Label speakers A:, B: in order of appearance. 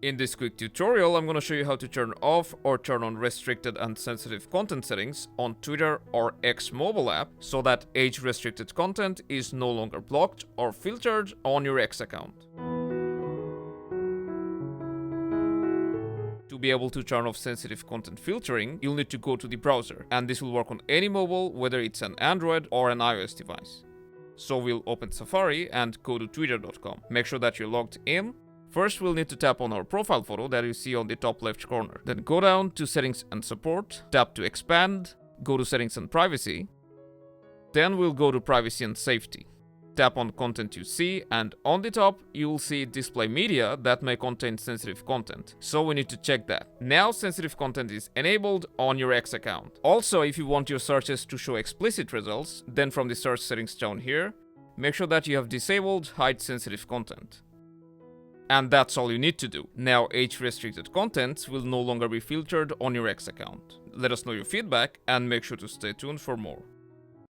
A: In this quick tutorial, I'm gonna show you how to turn off or turn on restricted and sensitive content settings on Twitter or X mobile app so that age-restricted content is no longer blocked or filtered on your X account. To be able to turn off sensitive content filtering, you'll need to go to the browser, and this will work on any mobile, whether it's an Android or an iOS device. So we'll open Safari and go to twitter.com. Make sure that you're logged in. First, we'll need to tap on our profile photo that you see on the top left corner. Then go down to Settings and Support, tap to expand, go to Settings and Privacy. Then we'll go to Privacy and Safety. Tap on Content you see, and on the top, you'll see Display Media that may contain sensitive content. So we need to check that. Now sensitive content is enabled on your X account. Also, if you want your searches to show explicit results, then from the search settings down here, make sure that you have disabled Hide Sensitive Content. And that's all you need to do. Now age-restricted content will no longer be filtered on your X account. Let us know your feedback and make sure to stay tuned for more.